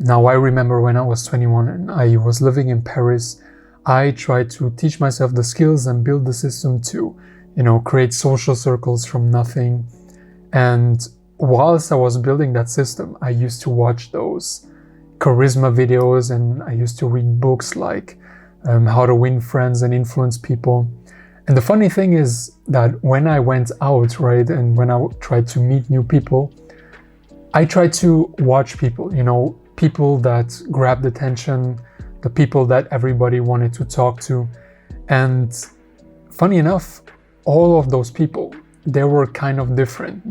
Now I remember when I was 21 and I was living in Paris, I tried to teach myself the skills and build the system to, create social circles from nothing. And whilst I was building that system, I used to watch those charisma videos, and I used to read books like How to Win Friends and Influence People. And the funny thing is that when I went out, right, and when I tried to meet new people, I tried to watch people, people that grabbed attention, the people that everybody wanted to talk to. And funny enough, all of those people, they were kind of different,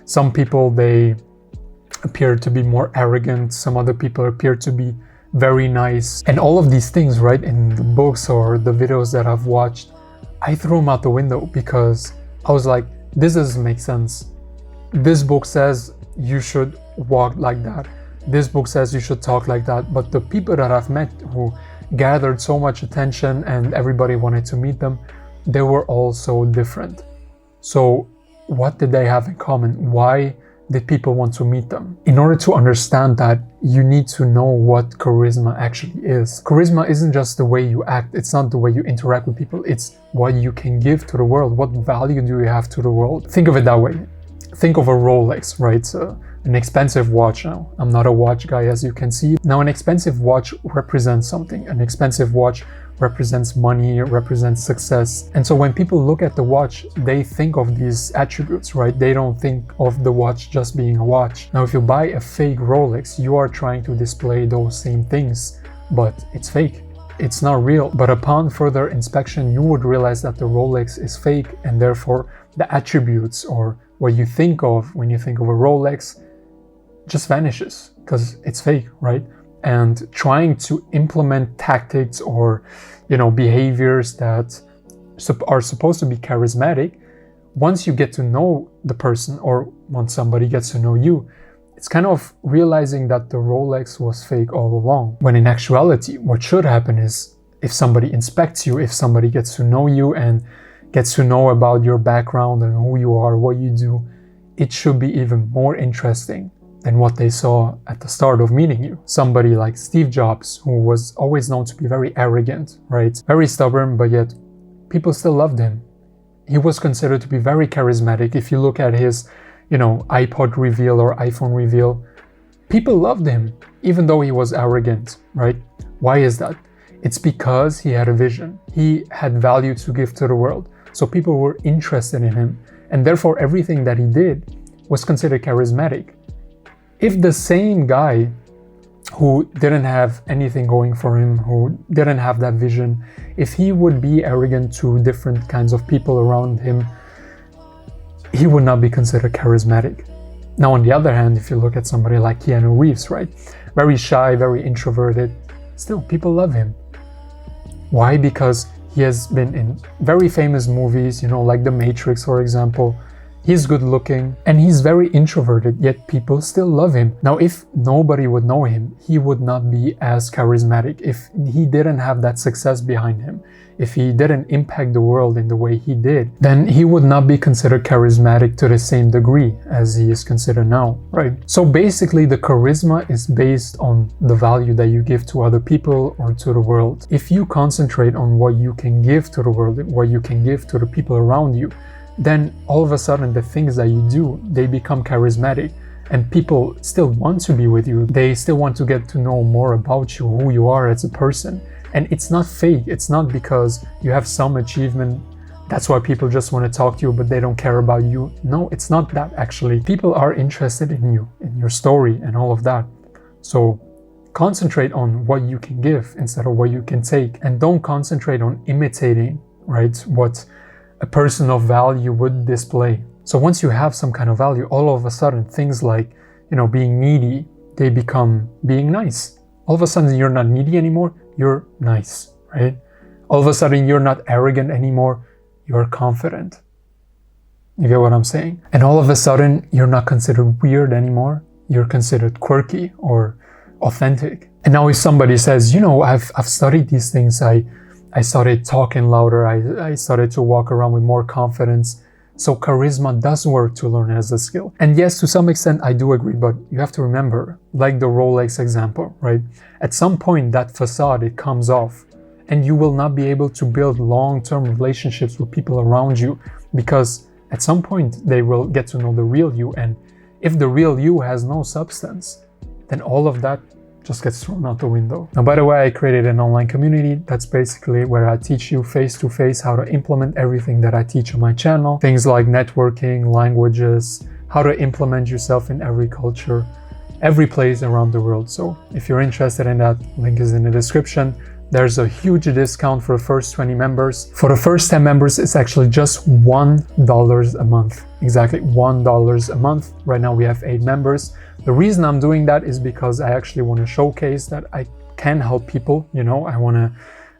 Some people, they appeared to be more arrogant. Some other people appeared to be very nice. And all of these things, right, in the books or the videos that I've watched, I threw them out the window because I was like, this doesn't make sense. This book says you should walk like that. This book says you should talk like that. But the people that I've met who gathered so much attention and everybody wanted to meet them, they were all so different. So what did they have in common? Why did people want to meet them? In order to understand that, you need to know what charisma actually is. Charisma isn't just the way you act. It's not the way you interact with people. It's what you can give to the world. What value do you have to the world? Think of it that way. Think of a Rolex, right? An expensive watch. Now, I'm not a watch guy, as you can see. Now, an expensive watch represents something. An expensive watch represents money, it represents success. And so when people look at the watch, they think of these attributes, right? They don't think of the watch just being a watch. Now, if you buy a fake Rolex, you are trying to display those same things, but it's fake. It's not real. But upon further inspection, you would realize that the Rolex is fake, and therefore the attributes or what you think of when you think of a Rolex just vanishes because it's fake, right? And trying to implement tactics or, behaviors that are supposed to be charismatic, once you get to know the person or once somebody gets to know you, it's kind of realizing that the Rolex was fake all along. When in actuality, what should happen is if somebody inspects you, if somebody gets to know you and gets to know about your background and who you are, what you do, it should be even more interesting than what they saw at the start of meeting you. Somebody like Steve Jobs, who was always known to be very arrogant, right? Very stubborn, but yet people still loved him. He was considered to be very charismatic. If you look at his, iPod reveal or iPhone reveal, people loved him, even though he was arrogant, right? Why is that? It's because he had a vision. He had value to give to the world. So people were interested in him. And therefore, everything that he did was considered charismatic. If the same guy who didn't have anything going for him, who didn't have that vision, if he would be arrogant to different kinds of people around him, he would not be considered charismatic. Now, on the other hand, if you look at somebody like Keanu Reeves, right? Very shy, very introverted, still people love him. Why? Because he has been in very famous movies, like The Matrix, for example. He's good looking and he's very introverted, yet people still love him. Now, if nobody would know him, he would not be as charismatic. If he didn't have that success behind him, if he didn't impact the world in the way he did, then he would not be considered charismatic to the same degree as he is considered now, right? So basically, the charisma is based on the value that you give to other people or to the world. If you concentrate on what you can give to the world, what you can give to the people around you, then all of a sudden the things that you do, they become charismatic and people still want to be with you. They still want to get to know more about you, who you are as a person. And it's not fake. It's not because you have some achievement. That's why people just want to talk to you, but they don't care about you. No, it's not that actually. People are interested in you, in your story and all of that. So concentrate on what you can give instead of what you can take. And don't concentrate on imitating, right, what a person of value would display. So once you have some kind of value, all of a sudden things like, being needy, they become being nice. All of a sudden you're not needy anymore, you're nice, right? All of a sudden you're not arrogant anymore, you're confident. You get what I'm saying? And all of a sudden you're not considered weird anymore, you're considered quirky or authentic. And now if somebody says, I've studied these things, I started talking louder, I started to walk around with more confidence. So charisma does work to learn as a skill. And yes, to some extent, I do agree, but you have to remember, like the Rolex example, right? At some point, that facade, it comes off, and you will not be able to build long-term relationships with people around you, because at some point they will get to know the real you. And if the real you has no substance, then all of that just gets thrown out the window. Now, by the way, I created an online community. That's basically where I teach you face-to-face how to implement everything that I teach on my channel. Things like networking, languages, how to implement yourself in every culture, every place around the world. So if you're interested in that, link is in the description. There's a huge discount for the first 20 members. For the first 10 members, it's actually just $1 a month. Exactly $1 a month. Right now we have 8 members. The reason I'm doing that is because I actually want to showcase that I can help people. You know, I want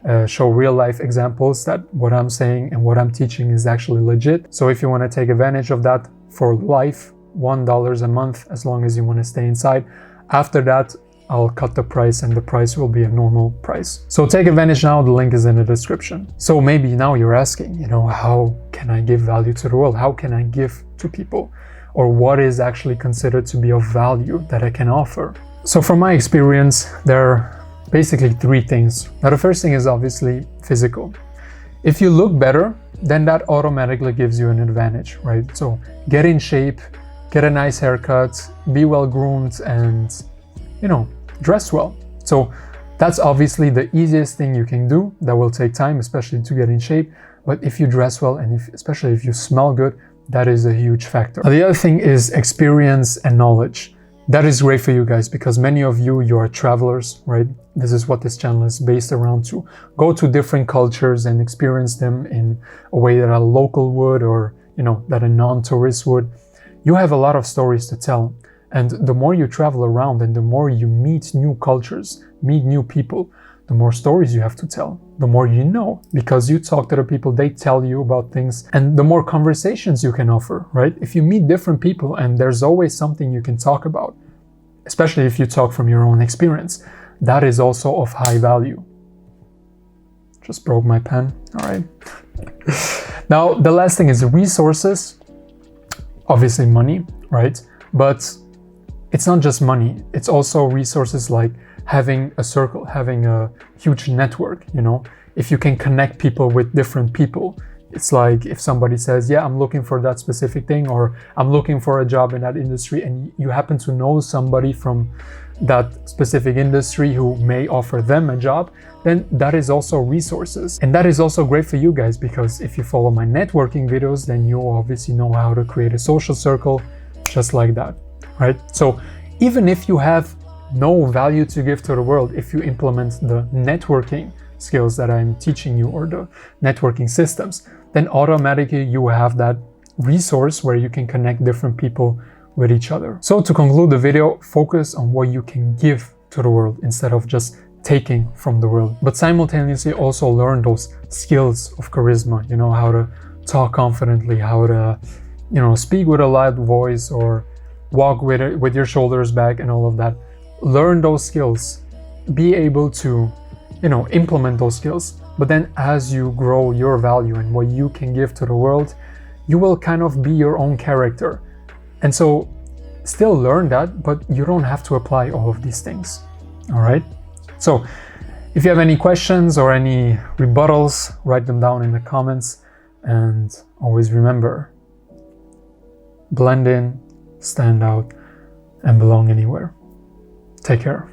to show real life examples that what I'm saying and what I'm teaching is actually legit. So if you want to take advantage of that for life, $1 a month, as long as you want to stay inside. After that, I'll cut the price and the price will be a normal price. So take advantage now, the link is in the description. So maybe now you're asking, you know, how can I give value to the world? How can I give to people? Or what is actually considered to be of value that I can offer? So from my experience, there are basically 3 things. Now the first thing is obviously physical. If you look better, then that automatically gives you an advantage, right? So get in shape, get a nice haircut, be well groomed, and, you know, dress well. So that's obviously the easiest thing you can do. That will take time, especially to get in shape. But if you dress well and especially if you smell good, that is a huge factor. Now, the other thing is experience and knowledge. That is great for you guys because many of you are travelers, right? This is what this channel is based around, to go to different cultures and experience them in a way that a local would, or, you know, that a non-tourist would. You have a lot of stories to tell. And the more you travel around and the more you meet new cultures, meet new people, the more stories you have to tell, the more you know, because you talk to the people, they tell you about things, and the more conversations you can offer, right? If you meet different people and there's always something you can talk about, especially if you talk from your own experience, that is also of high value. Just broke my pen, all right. Now, the last thing is resources, obviously money, right? But it's not just money, it's also resources like having a circle, having a huge network, you know? If you can connect people with different people, it's like if somebody says, yeah, I'm looking for that specific thing, or I'm looking for a job in that industry, and you happen to know somebody from that specific industry who may offer them a job, then that is also resources. And that is also great for you guys, because if you follow my networking videos, then you obviously know how to create a social circle just like that, right? So even if you have no value to give to the world, if you implement the networking skills that I'm teaching you, or the networking systems, then automatically you have that resource where you can connect different people with each other. So to conclude the video, focus on what you can give to the world instead of just taking from the world, but simultaneously also learn those skills of charisma, you know, how to talk confidently, how to, you know, speak with a loud voice, or walk with your shoulders back, and all of that. Learn those skills, be able to, you know, implement those skills. But then as you grow your value and what you can give to the world, you will kind of be your own character. And so still learn that, but you don't have to apply all of these things. All right. So if you have any questions or any rebuttals, write them down in the comments. And always remember, blend in, stand out, and belong anywhere. Take care.